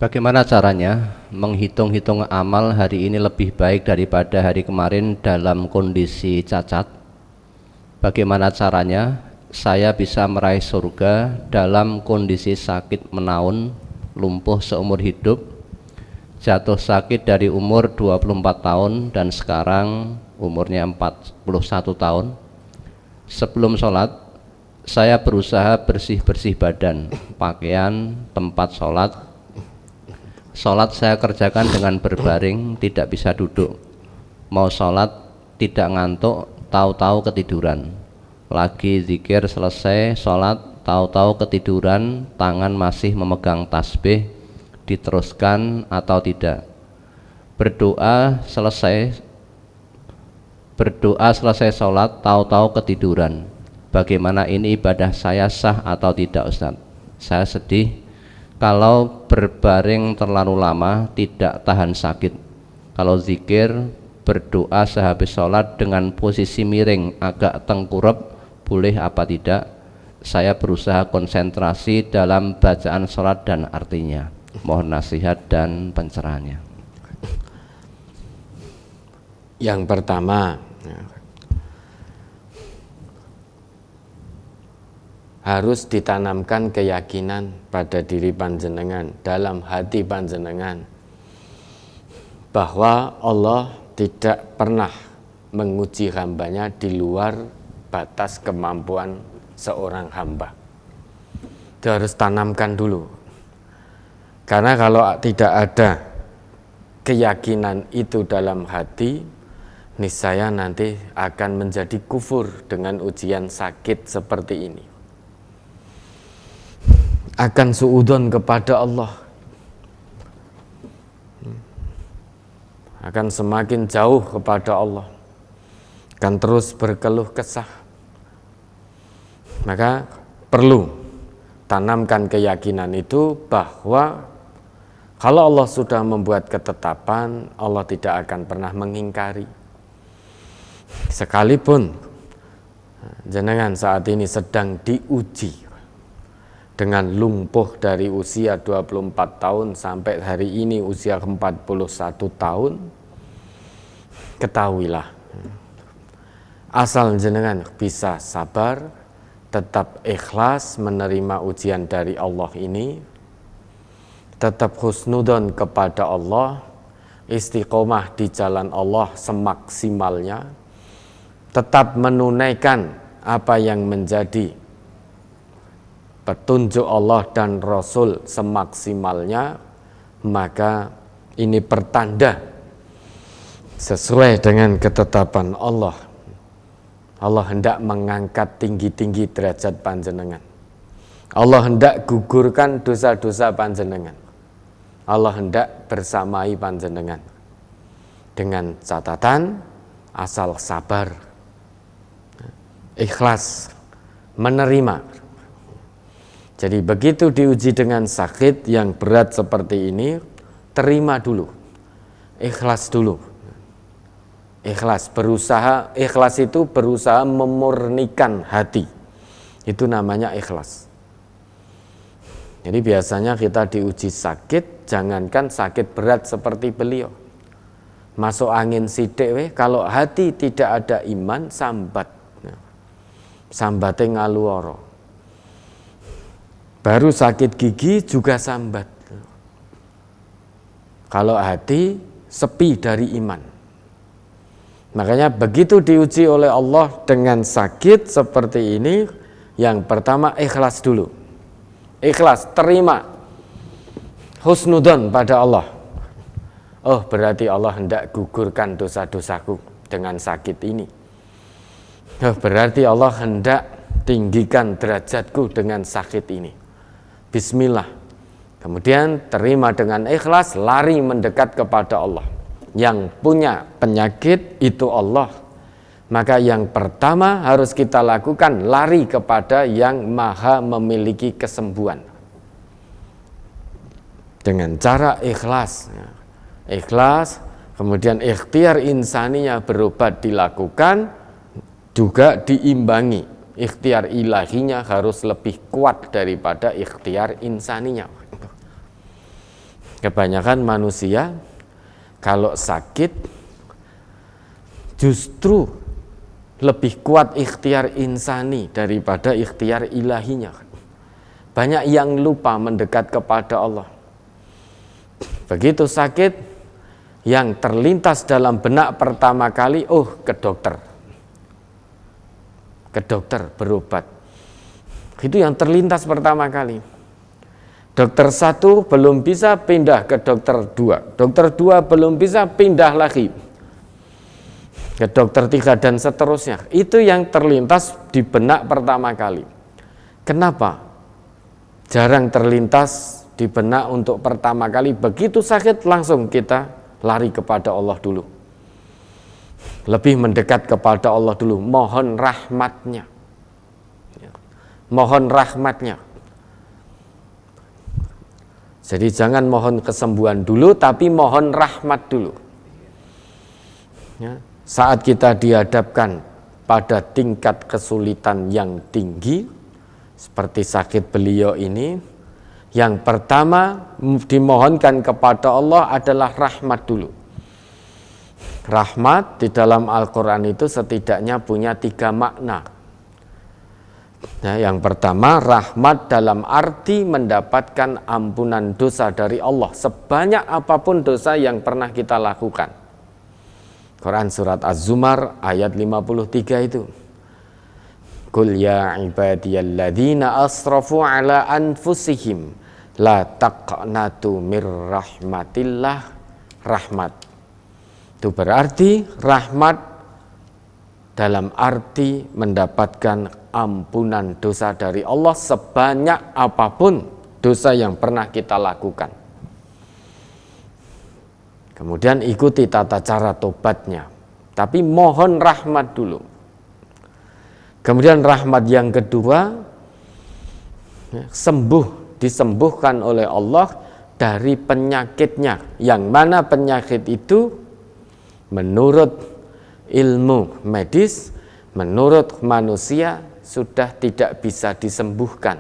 Bagaimana caranya menghitung-hitung amal hari ini lebih baik daripada hari kemarin dalam kondisi cacat? Bagaimana caranya saya bisa meraih surga dalam kondisi sakit menaun, lumpuh seumur hidup, jatuh sakit dari umur 24 tahun dan sekarang umurnya 41 tahun. Sebelum sholat saya berusaha bersih-bersih badan, pakaian, tempat sholat. Sholat saya kerjakan dengan berbaring, tidak bisa duduk. Mau sholat tidak ngantuk, tahu-tahu ketiduran. Lagi zikir selesai sholat, tahu-tahu ketiduran, tangan masih memegang tasbih, diteruskan atau tidak. Berdoa selesai sholat, tahu-tahu ketiduran. Bagaimana ini ibadah saya sah atau tidak, Ustaz? Saya sedih kalau berbaring terlalu lama, tidak tahan sakit. Kalau zikir, berdoa sehabis sholat dengan posisi miring, agak tengkurap, boleh apa tidak? Saya berusaha konsentrasi dalam bacaan sholat dan artinya. Mohon nasihat dan pencerahannya. Yang pertama, harus ditanamkan keyakinan pada diri panjenengan, dalam hati panjenengan, bahwa Allah tidak pernah menguji hambanya di luar batas kemampuan seorang hamba. Itu harus tanamkan dulu, karena kalau tidak ada keyakinan itu dalam hati, niscaya nanti akan menjadi kufur dengan ujian sakit seperti ini. Akan suudzon kepada Allah, akan semakin jauh kepada Allah, akan terus berkeluh kesah. Maka perlu tanamkan keyakinan itu bahwa kalau Allah sudah membuat ketetapan, Allah tidak akan pernah mengingkari. Sekalipun jenengan saat ini sedang diuji dengan lumpuh dari usia 24 tahun sampai hari ini usia 41 tahun, ketahuilah, asal jenengan bisa sabar, tetap ikhlas menerima ujian dari Allah ini, tetap husnudon kepada Allah, istiqomah di jalan Allah semaksimalnya, tetap menunaikan apa yang menjadi petunjuk Allah dan Rasul semaksimalnya, maka ini pertanda sesuai dengan ketetapan Allah. Allah hendak mengangkat tinggi-tinggi derajat panjenengan. Allah hendak gugurkan dosa-dosa panjenengan. Allah hendak bersamai panjenengan. Dengan catatan asal sabar, ikhlas, menerima. Jadi begitu diuji dengan sakit yang berat seperti ini, terima dulu, ikhlas dulu. Ikhlas, berusaha, ikhlas itu berusaha memurnikan hati. Itu namanya ikhlas. Jadi biasanya kita diuji sakit, jangankan sakit berat seperti beliau. Masuk angin sidik, kalau hati tidak ada iman, sambat. Sambate ngaluoro. Baru sakit gigi juga sambat. Kalau hati sepi dari iman. Makanya begitu diuji oleh Allah dengan sakit seperti ini, yang pertama ikhlas dulu. Ikhlas, terima. Husnudon pada Allah. Oh, berarti Allah hendak gugurkan dosa-dosaku dengan sakit ini. Oh, berarti Allah hendak tinggikan derajatku dengan sakit ini. Bismillah. Kemudian terima dengan ikhlas, lari mendekat kepada Allah. Yang punya penyakit itu Allah. Maka yang pertama harus kita lakukan, lari kepada yang maha memiliki kesembuhan. Dengan cara ikhlas. Ikhlas, kemudian ikhtiar insaninya berobat dilakukan, juga diimbangi. Ikhtiar ilahinya harus lebih kuat daripada ikhtiar insaninya. Kebanyakan manusia kalau sakit justru lebih kuat ikhtiar insani daripada ikhtiar ilahinya. Banyak yang lupa mendekat kepada Allah. Begitu sakit, yang terlintas dalam benak pertama kali, ke dokter. Ke dokter berobat. Itu yang terlintas pertama kali. Dokter 1 belum bisa, pindah ke dokter 2. Dokter 2 belum bisa, pindah lagi ke dokter 3 dan seterusnya. Itu yang terlintas di benak pertama kali. Kenapa jarang terlintas di benak untuk pertama kali? Begitu sakit langsung kita lari kepada Allah dulu. Lebih mendekat kepada Allah dulu, mohon rahmatnya. Mohon rahmatnya. Jadi jangan mohon kesembuhan dulu, tapi mohon rahmat dulu. Ya, saat kita dihadapkan pada tingkat kesulitan yang tinggi, seperti sakit beliau ini, yang pertama dimohonkan kepada Allah adalah rahmat dulu. Rahmat di dalam Al-Quran itu setidaknya punya 3 makna. Nah, yang pertama, rahmat dalam arti mendapatkan ampunan dosa dari Allah sebanyak apapun dosa yang pernah kita lakukan. Quran surat Az-Zumar ayat 53 itu. Qul ya ibadiyalladzina asrafu ala anfusihim la taqnatu mir rahmatillah. Rahmat itu berarti rahmat dalam arti mendapatkan ampunan dosa dari Allah sebanyak apapun dosa yang pernah kita lakukan. Kemudian ikuti tata cara tobatnya, tapi mohon rahmat dulu. Kemudian rahmat yang kedua, disembuhkan oleh Allah dari penyakitnya, yang mana penyakit itu menurut ilmu medis, menurut manusia sudah tidak bisa disembuhkan.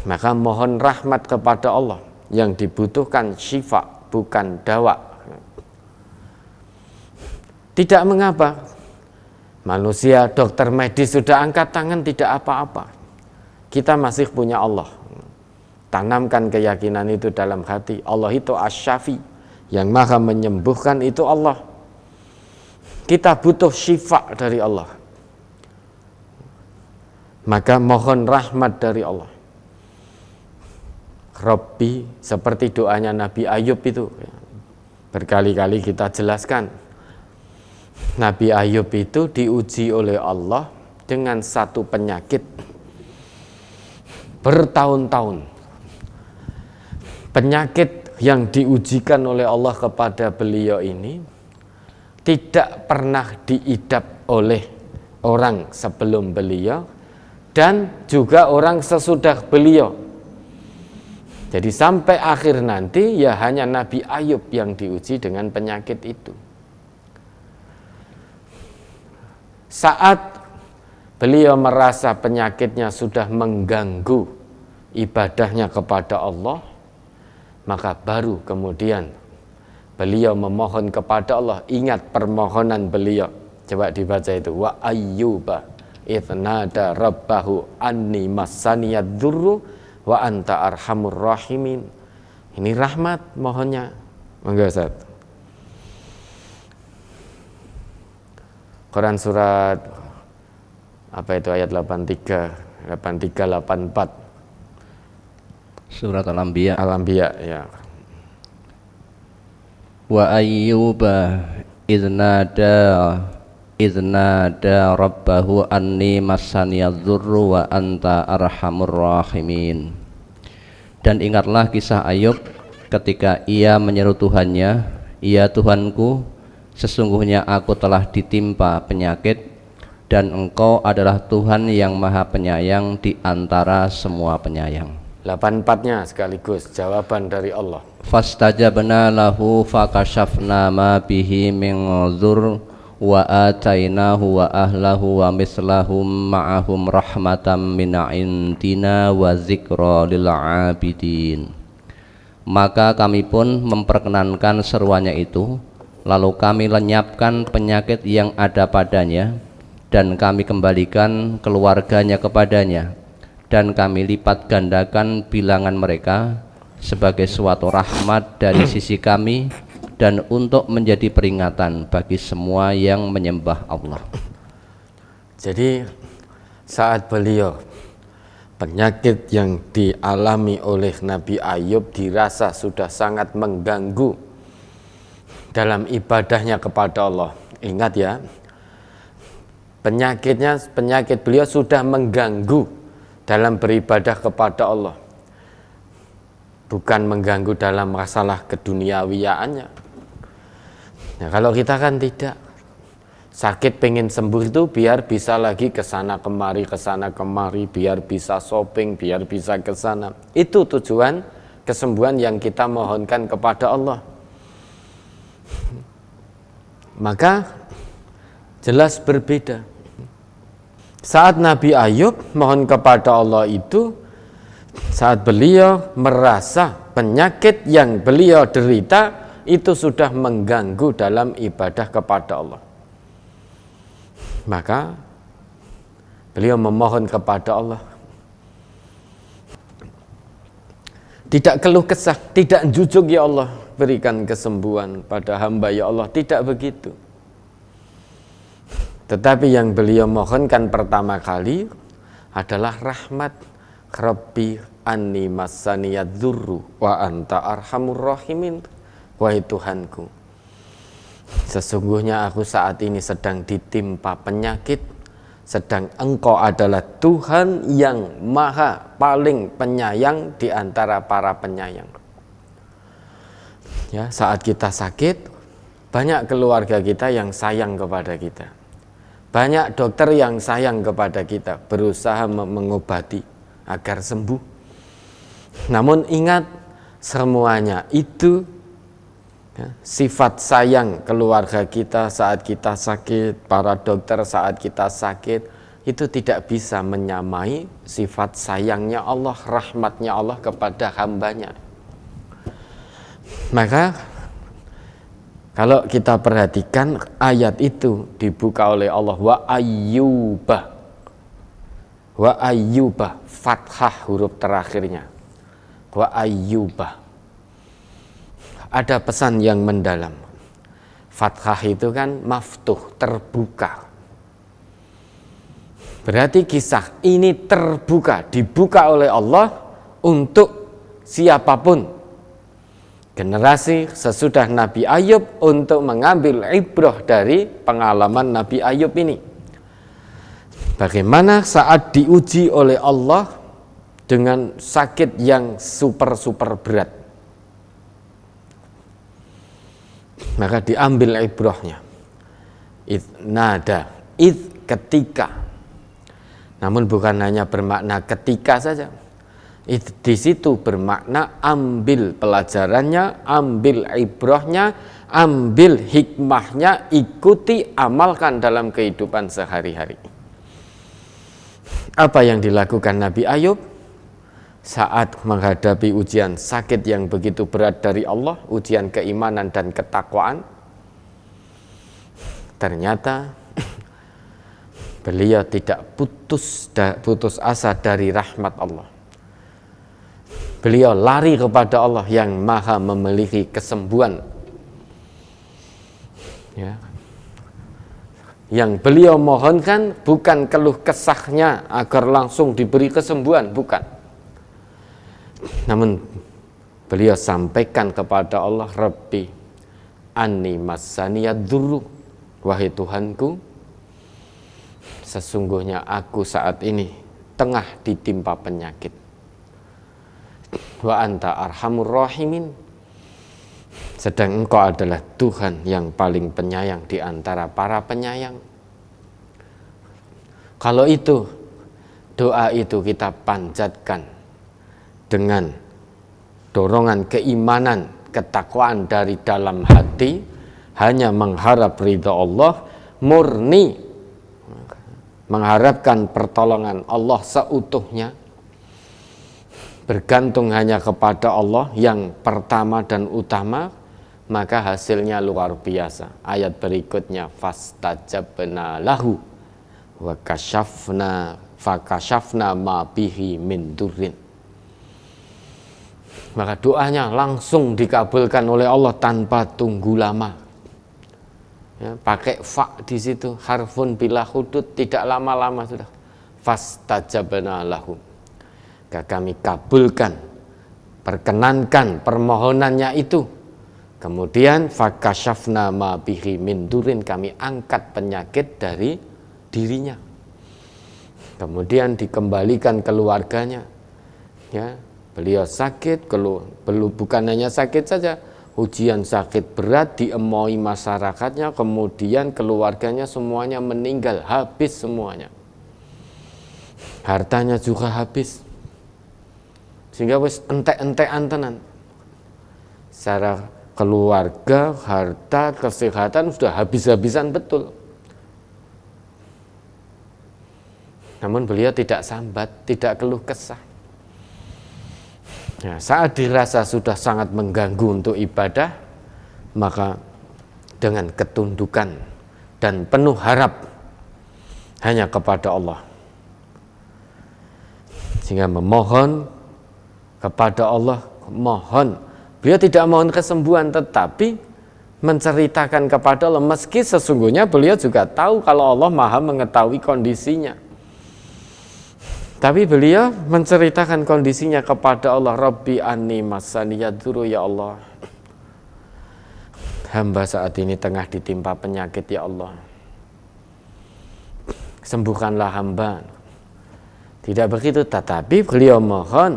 Maka mohon rahmat kepada Allah. Yang dibutuhkan syifa, bukan dawa. Tidak mengapa manusia, dokter medis sudah angkat tangan, tidak apa-apa. Kita masih punya Allah. Tanamkan keyakinan itu dalam hati. Allah itu Asy-Syafi, yang maha menyembuhkan itu Allah. Kita butuh syifa dari Allah. Maka mohon rahmat dari Allah. Rabbi, seperti doanya Nabi Ayub itu, berkali-kali kita jelaskan. Nabi Ayub itu diuji oleh Allah dengan satu penyakit bertahun-tahun. Penyakit yang diujikan oleh Allah kepada beliau ini tidak pernah diidap oleh orang sebelum beliau dan juga orang sesudah beliau. Jadi sampai akhir nanti ya hanya Nabi Ayub yang diuji dengan penyakit itu. Saat beliau merasa penyakitnya sudah mengganggu ibadahnya kepada Allah, maka baru kemudian beliau memohon kepada Allah. Ingat permohonan beliau. Coba dibaca itu. Wa ayyuba idznada rabbahu anni massaniyad dzurru wa anta arhamur rahimin. Ini rahmat mohonnya. Monggo Ustaz. Quran surat apa itu ayat 83, 84. Surat Al-Anbiya. Al-Anbiya ya. Wa ayyuba idznada rabbahu anni massaniyadz-dzurru wa anta arhamur rahimin. Dan ingatlah kisah Ayub ketika ia menyeru Tuhannya, "Ya Tuhanku, sesungguhnya aku telah ditimpa penyakit dan Engkau adalah Tuhan yang Maha Penyayang di antara semua penyayang." 84-nya sekaligus jawaban dari Allah. Fastajabna lahu fakashafna ma bihi min dzur wa atainahu wa ahlahu wa mislahum ma'ahum rahmatam min indina wa dzikra lil abidin. Maka kami pun memperkenankan seruannya itu, lalu kami lenyapkan penyakit yang ada padanya, dan kami kembalikan keluarganya kepadanya, dan kami lipat gandakan bilangan mereka sebagai suatu rahmat dari sisi kami, dan untuk menjadi peringatan bagi semua yang menyembah Allah. Jadi saat beliau, penyakit yang dialami oleh Nabi Ayub dirasa sudah sangat mengganggu dalam ibadahnya kepada Allah. Ingat ya, penyakit beliau sudah mengganggu dalam beribadah kepada Allah, bukan mengganggu dalam masalah keduniawiaannya. Nah, kalau kita kan tidak, sakit pengen sembuh itu biar bisa lagi ke sana kemari, biar bisa shopping, biar bisa ke sana. Itu tujuan kesembuhan yang kita mohonkan kepada Allah. Maka jelas berbeda. Saat Nabi Ayub mohon kepada Allah itu, saat beliau merasa penyakit yang beliau derita itu sudah mengganggu dalam ibadah kepada Allah, maka beliau memohon kepada Allah, tidak keluh kesah, tidak jujuk, ya Allah berikan kesembuhan pada hamba ya Allah, tidak begitu. Tetapi yang beliau mohonkan pertama kali adalah rahmat. Rabbi anni massaniyad dzurru wa anta arhamur rahimin. Wahai Tuhanku, sesungguhnya aku saat ini sedang ditimpa penyakit, sedang Engkau adalah Tuhan yang maha paling penyayang di antara para penyayang. Ya, saat kita sakit, banyak keluarga kita yang sayang kepada kita, banyak dokter yang sayang kepada kita, berusaha mengobati agar sembuh. Namun ingat, semuanya itu sifat sayang keluarga kita saat kita sakit, para dokter saat kita sakit, itu tidak bisa menyamai sifat sayangnya Allah, rahmatnya Allah kepada hambanya. Maka kalau kita perhatikan ayat itu dibuka oleh Allah, wa ayyuba, fathah huruf terakhirnya, wa ayyuba. Ada pesan yang mendalam. Fathah itu kan maftuh, terbuka. Berarti kisah ini terbuka, dibuka oleh Allah untuk siapapun. Generasi sesudah Nabi Ayub untuk mengambil ibrah dari pengalaman Nabi Ayub ini. Bagaimana saat diuji oleh Allah dengan sakit yang super berat. Maka diambil ibrahnya. Nada, ketika. Namun bukan hanya bermakna ketika saja. Di situ bermakna ambil pelajarannya, ambil ibrahnya, ambil hikmahnya, ikuti, amalkan dalam kehidupan sehari-hari. Apa yang dilakukan Nabi Ayub saat menghadapi ujian sakit yang begitu berat dari Allah, ujian keimanan dan ketakwaan? Ternyata beliau tidak putus asa dari rahmat Allah. Beliau lari kepada Allah yang maha memiliki kesembuhan. Ya. Yang beliau mohonkan bukan keluh kesahnya agar langsung diberi kesembuhan, bukan. Namun beliau sampaikan kepada Allah, Rabbi anni massaniyad dzurru, wahai Tuhanku, sesungguhnya aku saat ini tengah ditimpa penyakit. Wa anta arhamur rahimin, sedang Engkau adalah Tuhan yang paling penyayang di antara para penyayang. Kalau itu, doa itu kita panjatkan dengan dorongan keimanan, ketakwaan dari dalam hati, hanya mengharap ridha Allah, murni mengharapkan pertolongan Allah seutuhnya. bergantung hanya kepada Allah yang pertama dan utama, maka hasilnya luar biasa. Ayat berikutnya, fastajabna lahu wa fakashafna ma bihi min durrin. Maka doanya langsung dikabulkan oleh Allah tanpa tunggu lama. Ya, pakai fa di situ, harfun bila hudud, tidak lama-lama sudah. Fastajabna lahu. Kami kabulkan, perkenankan permohonannya itu. Kemudian fakashafna ma bihi min durrin, kami angkat penyakit dari dirinya. Kemudian dikembalikan keluarganya. Ya, beliau sakit, bukan hanya sakit saja, ujian sakit berat, diemoi masyarakatnya, kemudian keluarganya semuanya meninggal, habis semuanya. Hartanya juga habis. Sehingga wis entek-entekan tenan. Secara keluarga, harta, kesehatan sudah habis-habisan betul. Namun beliau tidak sambat, tidak keluh kesah. Nah, saat dirasa sudah sangat mengganggu untuk ibadah, maka dengan ketundukan dan penuh harap hanya kepada Allah, sehingga memohon kepada Allah, mohon. Beliau tidak mohon kesembuhan, tetapi menceritakan kepada Allah, meski sesungguhnya beliau juga tahu kalau Allah Maha mengetahui kondisinya. Tapi beliau menceritakan kondisinya kepada Allah. Rabbi anni masaniyadzuru, ya Allah, hamba saat ini tengah ditimpa penyakit, ya Allah, sembuhkanlah hamba. Tidak begitu, tetapi beliau mohon,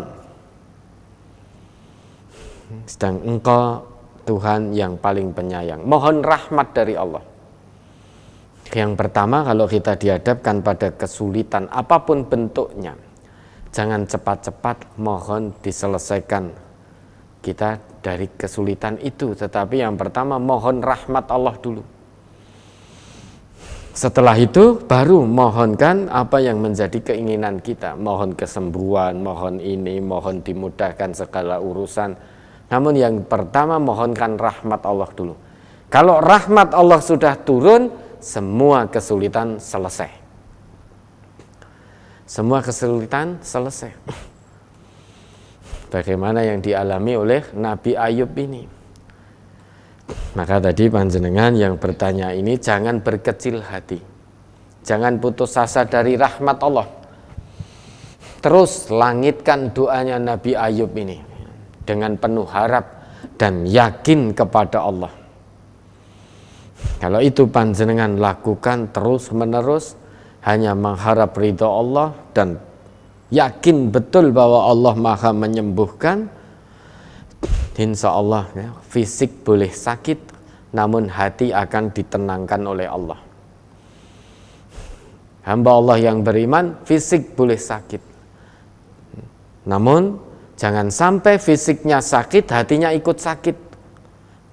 sedang Engkau Tuhan yang paling penyayang, mohon rahmat dari Allah. Yang pertama, kalau kita dihadapkan pada kesulitan apapun bentuknya, jangan cepat-cepat mohon diselesaikan kita dari kesulitan itu, tetapi yang pertama mohon rahmat Allah dulu. Setelah itu baru mohonkan apa yang menjadi keinginan kita, mohon kesembuhan, mohon ini, mohon dimudahkan segala urusan. Namun yang pertama mohonkan rahmat Allah dulu. Kalau rahmat Allah sudah turun, semua kesulitan selesai. Semua kesulitan selesai. Bagaimana yang dialami oleh Nabi Ayub ini. Maka tadi panjenengan yang bertanya ini jangan berkecil hati. Jangan putus asa dari rahmat Allah. Terus langitkan doanya Nabi Ayub ini dengan penuh harap dan yakin kepada Allah. Kalau itu panjenengan lakukan terus menerus, hanya mengharap ridha Allah dan yakin betul bahwa Allah Maha menyembuhkan, insya Allah ya, fisik boleh sakit, namun hati akan ditenangkan oleh Allah. Hamba Allah yang beriman, fisik boleh sakit, namun jangan sampai fisiknya sakit, hatinya ikut sakit.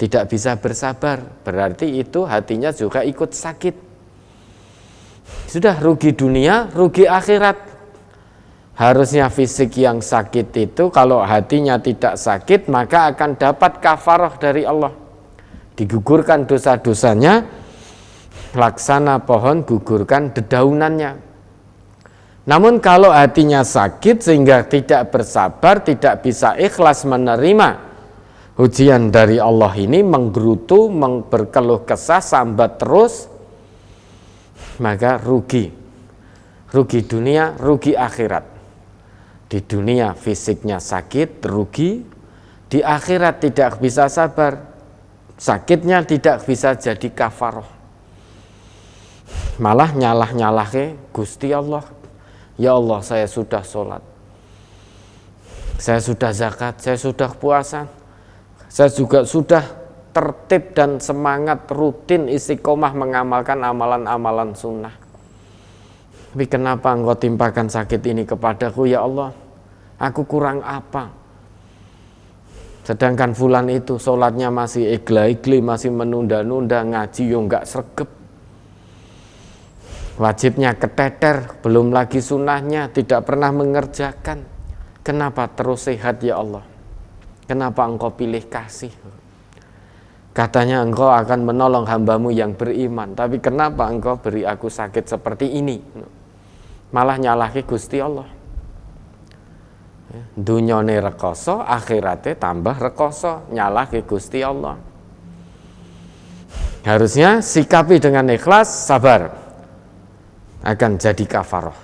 Tidak bisa bersabar, berarti itu hatinya juga ikut sakit. Sudah rugi dunia, rugi akhirat. Harusnya fisik yang sakit itu, kalau hatinya tidak sakit, maka akan dapat kafarah dari Allah. Digugurkan dosa-dosanya, laksana pohon gugurkan dedaunannya. Namun kalau hatinya sakit sehingga tidak bersabar, tidak bisa ikhlas menerima ujian dari Allah ini, menggerutu, berkeluh kesah, sambat terus, maka rugi dunia, rugi akhirat. Di dunia fisiknya sakit, rugi. Di akhirat tidak bisa sabar, sakitnya tidak bisa jadi kafarah, malah nyalah ke Gusti Allah. Ya Allah, saya sudah sholat, saya sudah zakat, saya sudah puasa, saya juga sudah tertib dan semangat rutin istiqomah mengamalkan amalan-amalan sunnah. Tapi kenapa Engkau timpakan sakit ini kepadaku, ya Allah? Aku kurang apa? Sedangkan fulan itu sholatnya masih igla-igli, masih menunda-nunda, ngaji yo enggak sregep, wajibnya keteter, belum lagi sunnahnya tidak pernah mengerjakan. Kenapa terus sehat ya Allah? Kenapa engkau pilih kasih? Katanya engkau akan menolong hambamu yang beriman, tapi kenapa engkau beri aku sakit seperti ini? Malah nyalahi Gusti Allah. Dunyane rekoso, akhirate tambah rekoso, nyalahi Gusti Allah. Harusnya sikapi dengan ikhlas, sabar, akan jadi kafarah,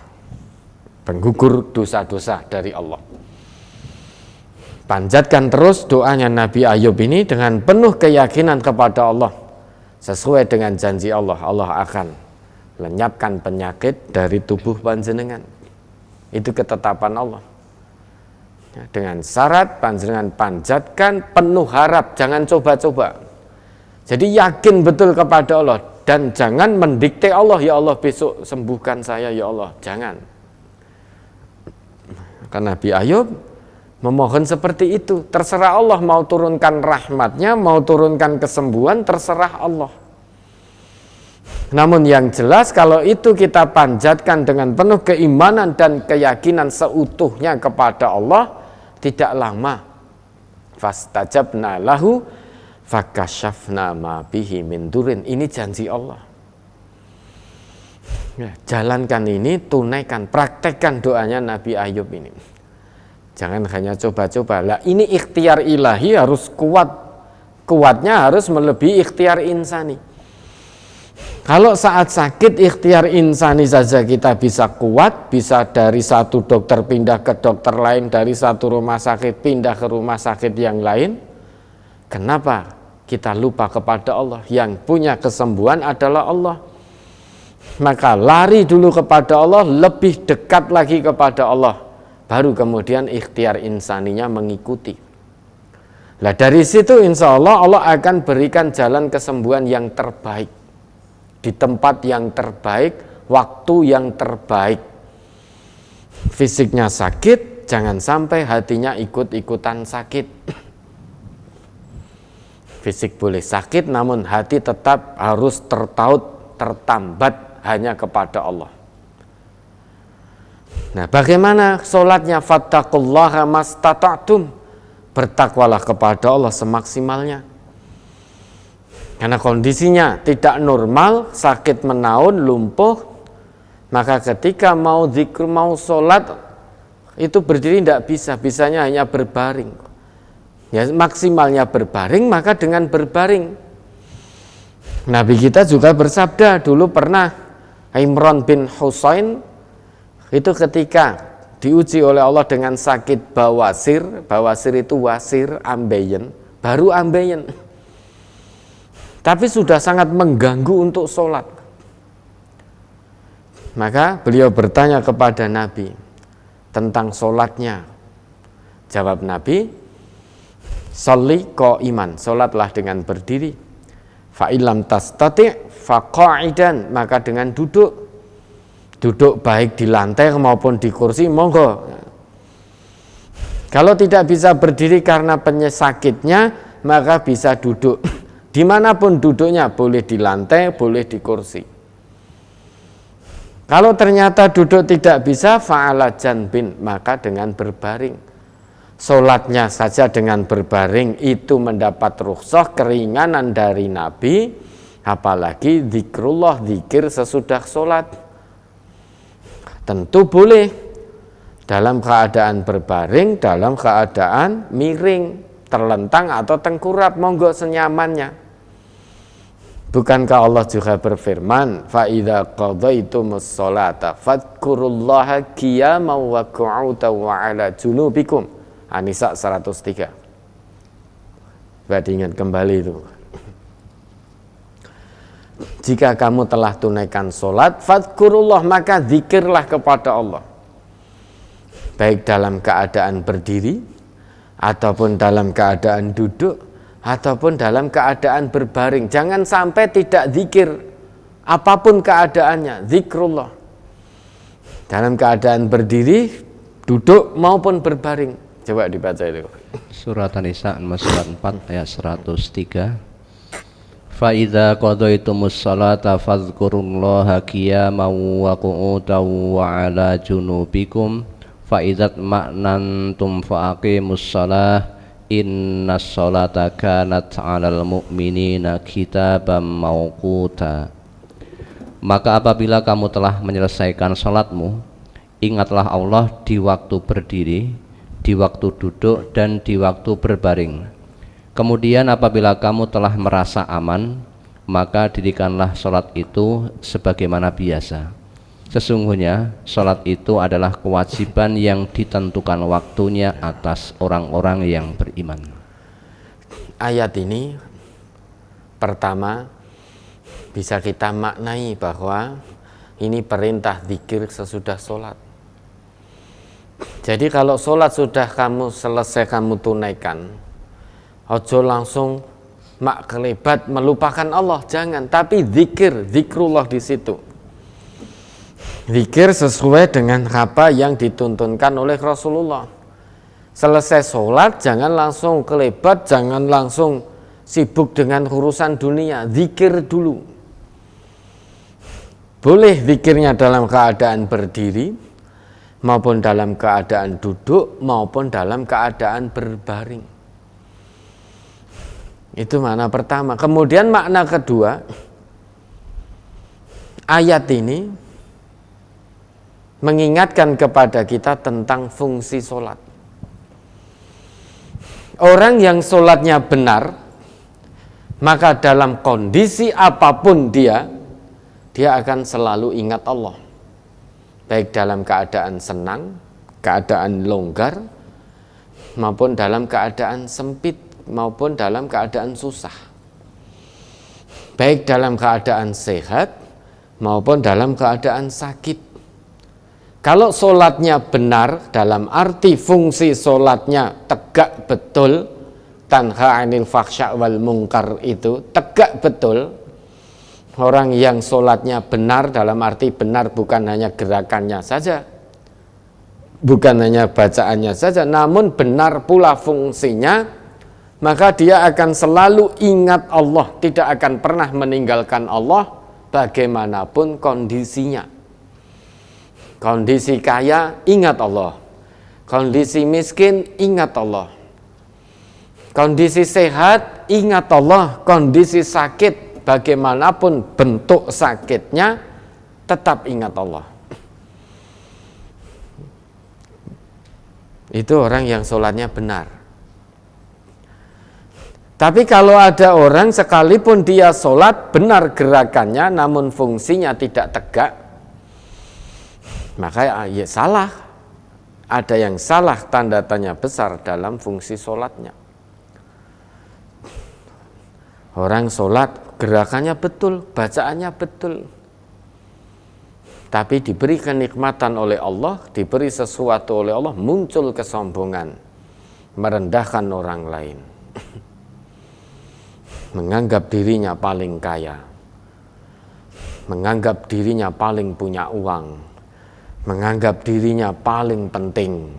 penggugur dosa-dosa dari Allah. Panjatkan terus doanya Nabi Ayub ini dengan penuh keyakinan kepada Allah. Sesuai dengan janji Allah, Allah akan lenyapkan penyakit dari tubuh panjenengan. Itu ketetapan Allah. Dengan syarat panjenengan panjatkan penuh harap, jangan coba-coba. Jadi yakin betul kepada Allah dan jangan mendikte Allah, ya Allah besok sembuhkan saya ya Allah, jangan. Karena Nabi Ayub memohon seperti itu, terserah Allah mau turunkan rahmatnya, mau turunkan kesembuhan, terserah Allah. Namun yang jelas kalau itu kita panjatkan dengan penuh keimanan dan keyakinan seutuhnya kepada Allah, tidak lama fastajabna lahu fakashafna ma bihi min durin. Ini janji Allah. Ya, jalankan ini, tunaikan, praktekkan doanya Nabi Ayub ini. Jangan hanya coba-coba. Lah ini ikhtiar ilahi harus kuat. Kuatnya harus melebihi ikhtiar insani. Kalau saat sakit ikhtiar insani saja kita bisa kuat, bisa dari satu dokter pindah ke dokter lain, dari satu rumah sakit pindah ke rumah sakit yang lain. Kenapa kita lupa kepada Allah? Yang punya kesembuhan adalah Allah. Maka lari dulu kepada Allah, lebih dekat lagi kepada Allah. Baru kemudian ikhtiar insaninya mengikuti. Nah dari situ insya Allah Allah akan berikan jalan kesembuhan yang terbaik, di tempat yang terbaik, waktu yang terbaik. Fisiknya sakit, jangan sampai hatinya ikut-ikutan sakit. Fisik boleh sakit, namun hati tetap harus tertaut, tertambat hanya kepada Allah. Nah, bagaimana sholatnya? Fattaqullaha mastata'tum. Bertakwalah kepada Allah semaksimalnya. Karena kondisinya tidak normal, sakit menaun, lumpuh, maka ketika mau zikir, mau sholat, itu berdiri tidak bisa, bisanya hanya berbaring. Ya, maksimalnya berbaring, maka dengan berbaring. Nabi kita juga bersabda, dulu pernah Imran bin Husain itu ketika diuji oleh Allah dengan sakit bawasir, bawasir itu wasir, ambeien, baru ambeien, tapi sudah sangat mengganggu untuk sholat. Maka beliau bertanya kepada Nabi tentang sholatnya. Jawab Nabi, sholli qa'iman, sholatlah dengan berdiri. Fa'ilam tastati' faqa'idan, maka dengan duduk. Duduk baik di lantai maupun di kursi, monggo. Kalau tidak bisa berdiri karena penyakitnya, maka bisa duduk. Dimanapun duduknya, boleh di lantai, boleh di kursi. Kalau ternyata duduk tidak bisa, fa'ala janbin, maka dengan berbaring. Sholatnya saja dengan berbaring itu mendapat rukhsah, keringanan dari Nabi, apalagi zikrullah, zikir sesudah sholat. Tentu boleh dalam keadaan berbaring, dalam keadaan miring, terlentang atau tengkurap, monggo senyamannya. Bukankah Allah juga berfirman, fa idza qadaytumus sholata fadhkurullaha qiyaman wa qu'udan wa 'ala junubikum. An-Nisa 103. Ingat kembali itu. Jika kamu telah tunaikan sholat, fadhkurullah, maka zikirlah kepada Allah. Baik dalam keadaan berdiri, ataupun dalam keadaan duduk, ataupun dalam keadaan berbaring. Jangan sampai tidak zikir, apapun keadaannya, zikrullah. Dalam keadaan berdiri, duduk, maupun berbaring. Coba dibaca itu. Surat An-Nisa surat 4 ayat 103. Fa idza qadaytumus salata fadhkurullaha qiyaman wa qu'udan wa 'ala junubikum fa idzat ma'nantum fa aqimus shalah innas sholata kanat 'alal mu'minina kitaban mauquta. Maka apabila kamu telah menyelesaikan sholatmu, ingatlah Allah di waktu berdiri, di waktu duduk, dan di waktu berbaring. Kemudian apabila kamu telah merasa aman, maka dirikanlah sholat itu sebagaimana biasa. Sesungguhnya sholat itu adalah kewajiban yang ditentukan waktunya atas orang-orang yang beriman. Ayat ini pertama bisa kita maknai bahwa ini perintah zikir sesudah sholat. Jadi kalau sholat sudah kamu selesai, kamu tunaikan, ojo langsung mak kelebat melupakan Allah, jangan, tapi zikrullah di situ. Zikir sesuai dengan apa yang dituntunkan oleh Rasulullah. Selesai sholat jangan langsung kelebat, jangan langsung sibuk dengan urusan dunia, zikir dulu. Boleh zikirnya dalam keadaan berdiri, maupun dalam keadaan duduk, maupun dalam keadaan berbaring. Itu makna pertama. Kemudian makna kedua, ayat ini mengingatkan kepada kita tentang fungsi sholat. Orang yang sholatnya benar, maka dalam kondisi apapun dia akan selalu ingat Allah. Baik dalam keadaan senang, keadaan longgar, maupun dalam keadaan sempit, maupun dalam keadaan susah. Baik dalam keadaan sehat, maupun dalam keadaan sakit. Kalau sholatnya benar, dalam arti fungsi sholatnya tegak betul, tanha 'anil fahsya' wal munkar, itu tegak betul. Orang yang sholatnya benar, dalam arti benar bukan hanya gerakannya saja, bukan hanya bacaannya saja, namun benar pula fungsinya, maka dia akan selalu ingat Allah, tidak akan pernah meninggalkan Allah bagaimanapun kondisinya. Kondisi kaya, ingat Allah. Kondisi miskin, ingat Allah. Kondisi sehat, ingat Allah. Kondisi sakit, bagaimanapun bentuk sakitnya, tetap ingat Allah. Itu orang yang sholatnya benar. Tapi kalau ada orang sekalipun dia sholat benar gerakannya, namun fungsinya tidak tegak, maka ya salah. Ada yang salah, tanda tanya besar dalam fungsi sholatnya. Orang sholat gerakannya betul, bacaannya betul, tapi diberi kenikmatan oleh Allah, diberi sesuatu oleh Allah, muncul kesombongan, merendahkan orang lain, menganggap dirinya paling kaya, menganggap dirinya paling punya uang, menganggap dirinya paling penting,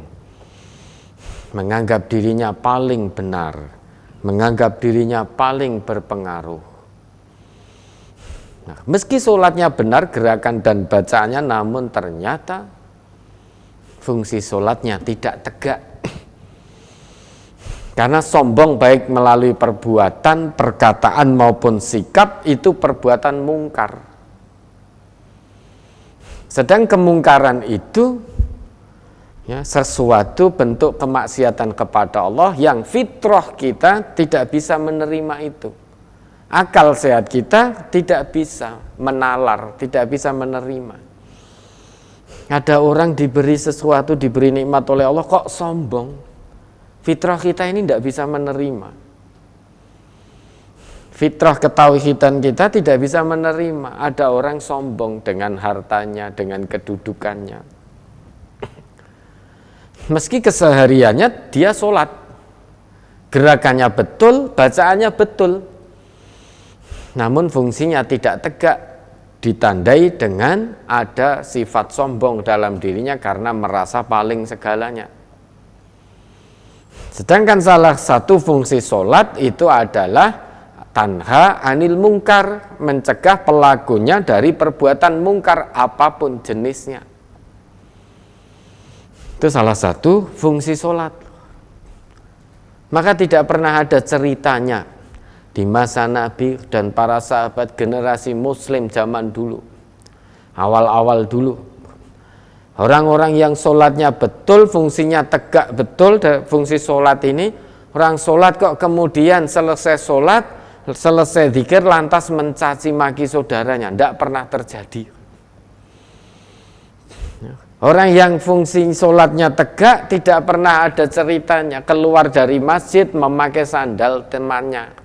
menganggap dirinya paling benar, menganggap dirinya paling berpengaruh. Nah, meski sholatnya benar, gerakan dan bacaannya, namun ternyata fungsi sholatnya tidak tegak. Karena sombong baik melalui perbuatan, perkataan maupun sikap, itu perbuatan mungkar. Sedang kemungkaran itu ya, sesuatu bentuk kemaksiatan kepada Allah yang fitrah kita tidak bisa menerima itu. Akal sehat kita tidak bisa menalar, tidak bisa menerima. Ada orang diberi sesuatu, diberi nikmat oleh Allah, kok sombong. Fitrah kita ini tidak bisa menerima. Fitrah ketauhidan kita tidak bisa menerima. Ada orang sombong dengan hartanya, dengan kedudukannya. Meski kesehariannya dia sholat, gerakannya betul, bacaannya betul, namun fungsinya tidak tegak, ditandai dengan ada sifat sombong dalam dirinya karena merasa paling segalanya. Sedangkan salah satu fungsi sholat itu adalah tanha 'anil mungkar, mencegah pelakunya dari perbuatan mungkar apapun jenisnya. Itu salah satu fungsi sholat. Maka tidak pernah ada ceritanya di masa Nabi dan para sahabat generasi muslim zaman dulu, awal-awal dulu, orang-orang yang sholatnya betul, fungsinya tegak betul. Fungsi sholat ini, orang sholat kok kemudian selesai sholat, selesai zikir lantas mencaci maki saudaranya. Tidak pernah terjadi. Orang yang fungsi sholatnya tegak, tidak pernah ada ceritanya keluar dari masjid memakai sandal temannya,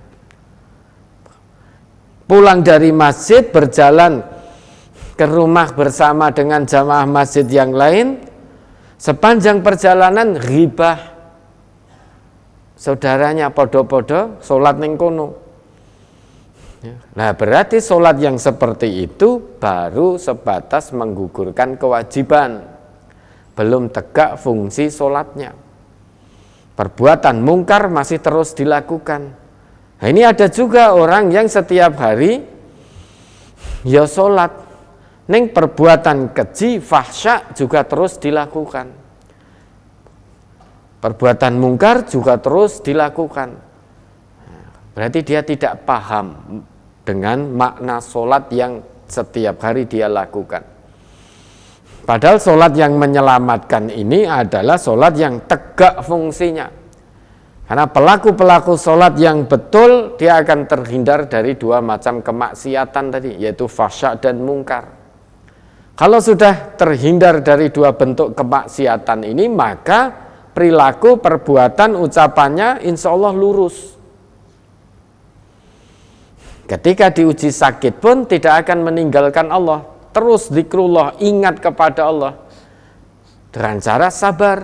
pulang dari masjid berjalan ke rumah bersama dengan jamaah masjid yang lain, sepanjang perjalanan ghibah saudaranya, podo-podo sholat ning kono. Nah, berarti sholat yang seperti itu baru sebatas menggugurkan kewajiban, belum tegak fungsi sholatnya. Perbuatan mungkar masih terus dilakukan. Nah, ini ada juga orang yang setiap hari ya sholat, ning perbuatan keji, fahsya juga terus dilakukan. Perbuatan mungkar juga terus dilakukan. Berarti dia tidak paham dengan makna sholat yang setiap hari dia lakukan. Padahal sholat yang menyelamatkan ini adalah sholat yang tegak fungsinya. Karena pelaku-pelaku sholat yang betul, dia akan terhindar dari dua macam kemaksiatan tadi, yaitu fahsya dan mungkar. Kalau sudah terhindar dari dua bentuk kemaksiatan ini, maka perilaku, perbuatan, ucapannya insya Allah lurus. Ketika diuji sakit pun tidak akan meninggalkan Allah, terus zikrullah, ingat kepada Allah dengan cara sabar,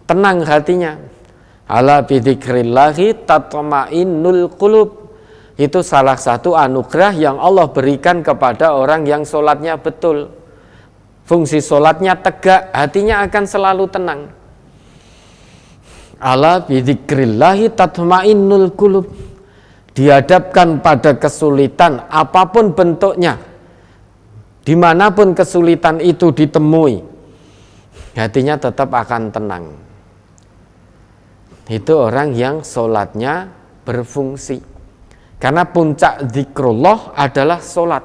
tenang hatinya. Ala bidzikrillahi tatma'innul qulub. Itu salah satu anugerah yang Allah berikan kepada orang yang sholatnya betul. Fungsi sholatnya tegak, hatinya akan selalu tenang. Ala bidzikrillahi tatma'innul qulub. Dihadapkan pada kesulitan apapun bentuknya, dimanapun kesulitan itu ditemui, hatinya tetap akan tenang. Itu orang yang sholatnya berfungsi. Karena puncak zikrullah adalah sholat.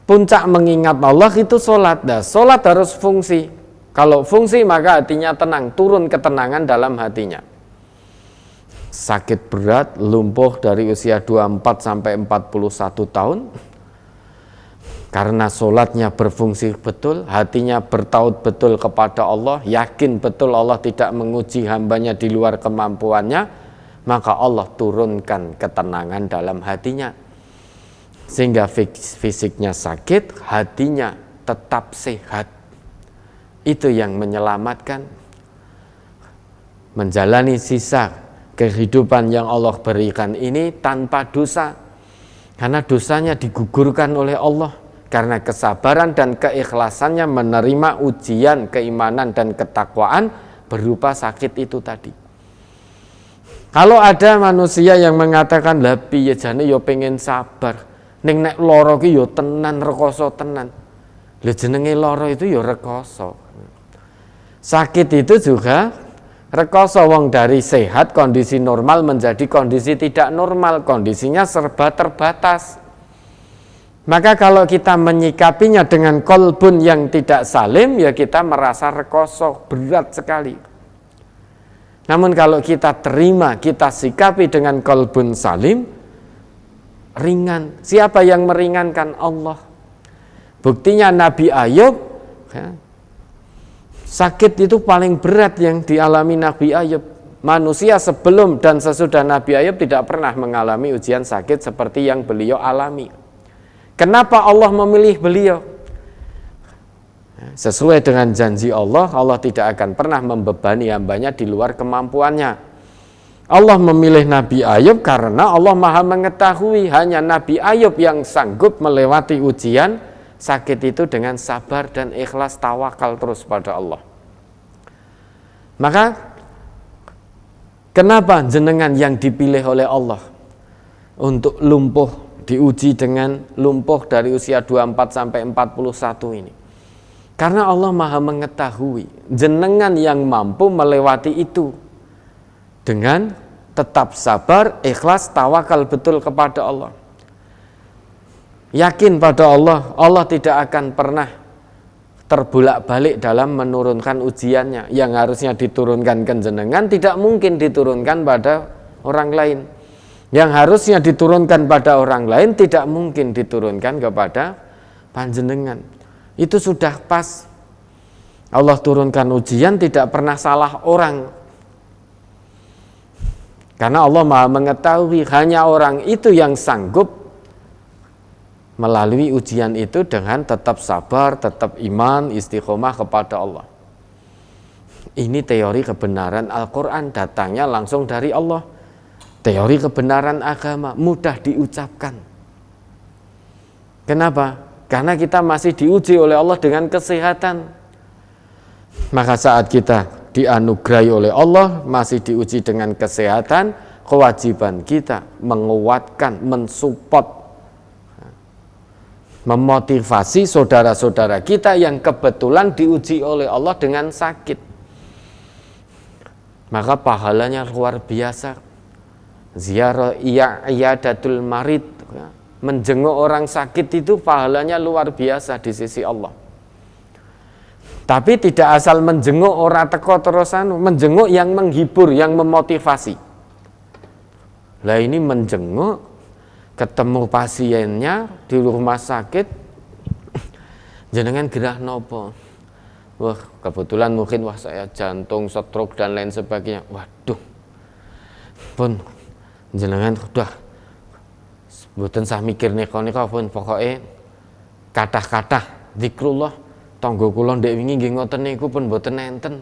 Puncak mengingat Allah itu sholat. Nah, sholat harus fungsi. Kalau fungsi maka hatinya tenang, turun ketenangan dalam hatinya. Sakit berat, lumpuh dari usia 24 sampai 41 tahun, karena sholatnya berfungsi betul, hatinya bertaut betul kepada Allah, yakin betul Allah tidak menguji hambanya di luar kemampuannya, maka Allah turunkan ketenangan dalam hatinya, sehingga fisiknya sakit, hatinya tetap sehat. Itu yang menyelamatkan, menjalani sisa kehidupan yang Allah berikan ini tanpa dosa, karena dosanya digugurkan oleh Allah karena kesabaran dan keikhlasannya menerima ujian keimanan dan ketakwaan berupa sakit itu tadi. Kalau ada manusia yang mengatakan lah piye jane yo pengen sabar, ning nek lara ki yo tenan rekoso tenan. Lha jenenge lara itu yo rekoso. Sakit itu juga rekoso, wong dari sehat kondisi normal menjadi kondisi tidak normal, kondisinya serba terbatas. Maka kalau kita menyikapinya dengan kolbun yang tidak salim, ya kita merasa rekoso, berat sekali. Namun kalau kita terima, kita sikapi dengan kolbun salim, ringan. Siapa yang meringankan? Allah. Buktinya Nabi Ayub, ya, sakit itu paling berat yang dialami Nabi Ayub. Manusia sebelum dan sesudah Nabi Ayub tidak pernah mengalami ujian sakit seperti yang beliau alami. Kenapa Allah memilih beliau? Sesuai dengan janji Allah, Allah tidak akan pernah membebani hambanya di luar kemampuannya. Allah memilih Nabi Ayub karena Allah Maha mengetahui hanya Nabi Ayub yang sanggup melewati ujian sakit itu dengan sabar dan ikhlas, tawakal terus pada Allah. Maka kenapa jenengan yang dipilih oleh Allah untuk lumpuh, diuji dengan lumpuh dari usia 24 sampai 41 ini? Karena Allah Maha mengetahui, jenengan yang mampu melewati itu dengan tetap sabar, ikhlas, tawakal betul kepada Allah. Yakin pada Allah, Allah tidak akan pernah terbolak-balik dalam menurunkan ujiannya. Yang harusnya diturunkan ke jenengan tidak mungkin diturunkan pada orang lain. Yang harusnya diturunkan pada orang lain tidak mungkin diturunkan kepada panjenengan. Itu sudah pas. Allah turunkan ujian tidak pernah salah orang. Karena Allah Maha mengetahui, hanya orang itu yang sanggup melalui ujian itu dengan tetap sabar, tetap iman, istiqomah kepada Allah. Ini teori kebenaran Al-Quran, datangnya langsung dari Allah. Teori kebenaran agama mudah diucapkan. Kenapa? Karena kita masih diuji oleh Allah dengan kesehatan. Maka saat kita dianugerahi oleh Allah, masih diuji dengan kesehatan, kewajiban kita menguatkan, mensupport, memotivasi saudara-saudara kita yang kebetulan diuji oleh Allah dengan sakit. Maka pahalanya luar biasa. Ziarah iyadatul marid, menjenguk orang sakit itu pahalanya luar biasa di sisi Allah. Tapi tidak asal menjenguk orang teko terus menjenguk yang menghibur, yang memotivasi. Lah ini menjenguk, ketemu pasiennya di rumah sakit, jenengan gerah nopo? Wah, kebetulan mungkin saya jantung, stroke dan lain sebagainya. Waduh, pun jenengan udah mboten sah mikir nika pun pokoknya kathah-kathah zikrullah tangga kula ndek wingi nggih ngoten niku pun mboten enten.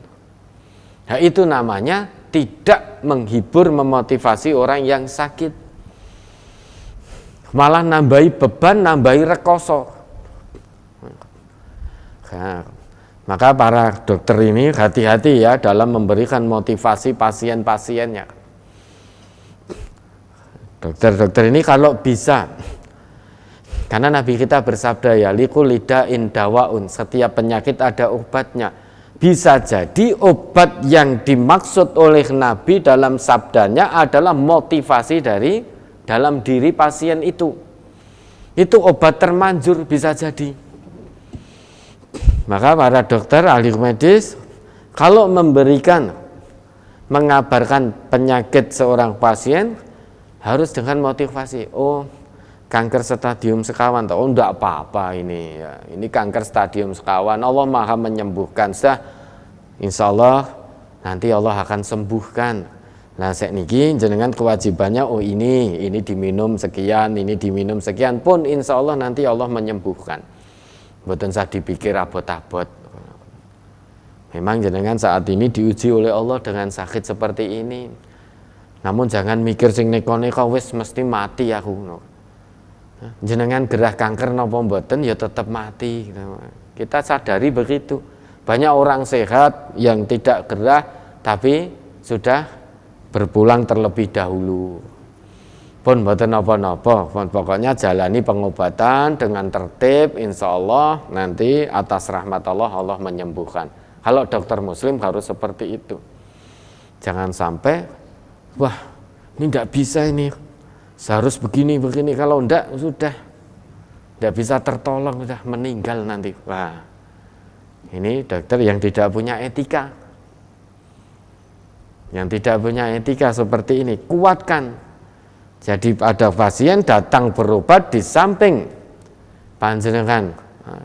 Nah, itu namanya tidak menghibur, memotivasi orang yang sakit. Malah nambahi beban, nambahi rekoso. Nah, maka para dokter ini hati-hati ya dalam memberikan motivasi pasien-pasiennya. Dokter-dokter ini kalau bisa, karena Nabi kita bersabda ya, likulli da'in dawaun, setiap penyakit ada obatnya. Bisa jadi obat yang dimaksud oleh Nabi dalam sabdanya adalah motivasi dari dalam diri pasien itu. Itu obat termanjur bisa jadi. Maka para dokter, ahli medis, kalau mengabarkan penyakit seorang pasien, harus dengan motivasi. Oh, kanker stadium sekawan, oh enggak apa-apa ini ya. Ini kanker stadium sekawan, Allah Maha menyembuhkan. Sudah, insya Allah nanti Allah akan sembuhkan. Nah, sakniki jenengan kewajibannya, oh ini diminum sekian, ini diminum sekian, pun insya Allah nanti Allah menyembuhkan. Mboten usah dipikir abot-abot. Memang jenengan saat ini diuji oleh Allah dengan sakit seperti ini. Namun jangan mikir sing neko-neko wis mesti mati aku. Jenengan gerah kanker napa mboten ya tetap mati. Kita sadari begitu. Banyak orang sehat yang tidak gerah tapi sudah berpulang terlebih dahulu. Pun mboten napa-napa, pokoknya jalani pengobatan dengan tertib, insya Allah nanti atas rahmat Allah menyembuhkan. Kalau dokter muslim harus seperti itu. Jangan sampai wah, ini tidak bisa ini, seharus begini, kalau enggak sudah tidak bisa tertolong, sudah meninggal nanti. Wah, ini dokter yang tidak punya etika. Yang tidak punya etika seperti ini, kuatkan. Jadi ada pasien datang berobat di samping panjenengan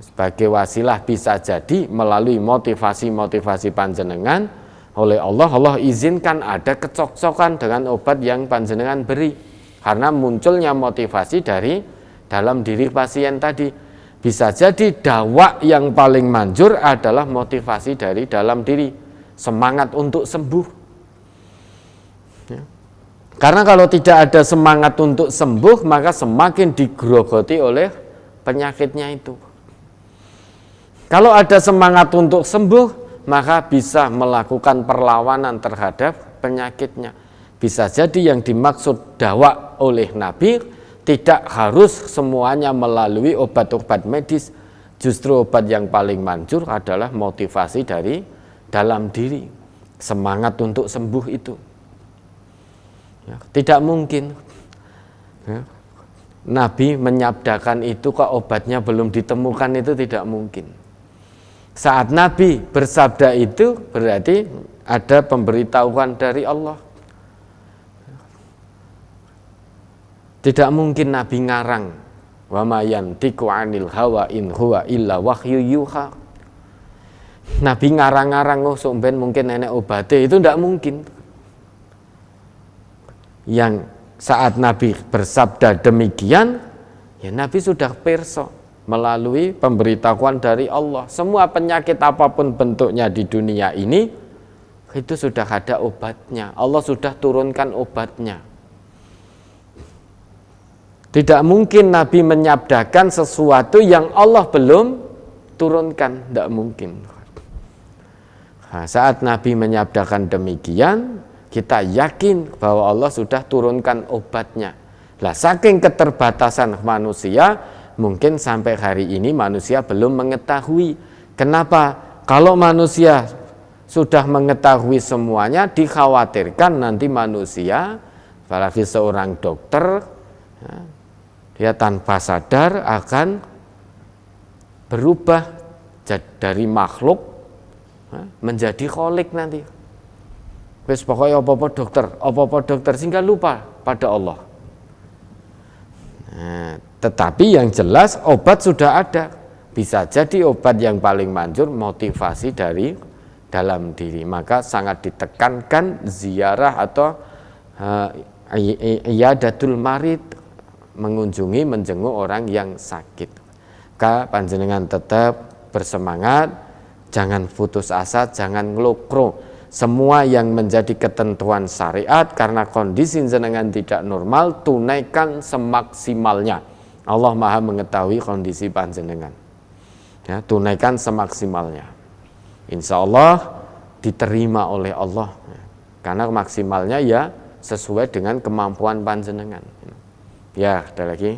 sebagai wasilah bisa jadi melalui motivasi panjenengan oleh Allah izinkan ada kecocokkan dengan obat yang panjenengan beri karena munculnya motivasi dari dalam diri pasien tadi. Bisa jadi dawa yang paling manjur adalah motivasi dari dalam diri, semangat untuk sembuh ya. Karena kalau tidak ada semangat untuk sembuh, maka semakin digerogoti oleh penyakitnya itu. Kalau ada semangat untuk sembuh, maka bisa melakukan perlawanan terhadap penyakitnya. Bisa jadi yang dimaksud dawa oleh Nabi tidak harus semuanya melalui obat-obat medis. Justru obat yang paling manjur adalah motivasi dari dalam diri, semangat untuk sembuh itu. Ya, tidak mungkin ya, Nabi menyabdakan itu kok obatnya belum ditemukan, itu tidak mungkin. Saat Nabi bersabda itu berarti ada pemberitahuan dari Allah. Tidak mungkin Nabi ngarang, wa ma yantiqu 'anil hawa in huwa illa wahyu yuha. Nabi ngarang-ngarang, oh somben mungkin nenek obate, itu tidak mungkin. Yang saat Nabi bersabda demikian, ya Nabi sudah pirsa melalui pemberitahuan dari Allah. Semua penyakit apapun bentuknya di dunia ini, itu sudah ada obatnya. Allah sudah turunkan obatnya. Tidak mungkin Nabi menyabdakan sesuatu yang Allah belum turunkan, tidak mungkin. Nah, saat Nabi menyabdakan demikian, kita yakin bahwa Allah sudah turunkan obatnya. Lah, saking keterbatasan manusia, mungkin sampai hari ini manusia belum mengetahui. Kenapa? Kalau manusia sudah mengetahui semuanya, dikhawatirkan nanti manusia, apalagi seorang dokter, ya, dia tanpa sadar akan berubah dari makhluk menjadi kholik nanti. Wes pokoknya apa-apa dokter sehingga lupa pada Allah. Nah, tetapi yang jelas obat sudah ada. Bisa jadi obat yang paling manjur motivasi dari dalam diri. Maka sangat ditekankan ziarah atau iyadatul marid, menjenguk orang yang sakit. Maka panjenengan tetap bersemangat, jangan putus asa, jangan ngelokro. Semua yang menjadi ketentuan syariat karena kondisi jenengan tidak normal, tunaikan semaksimalnya. Allah Maha mengetahui kondisi panjenengan. Ya, tunaikan semaksimalnya. Insya Allah diterima oleh Allah. Karena maksimalnya ya sesuai dengan kemampuan panjenengan. Ya, ada lagi.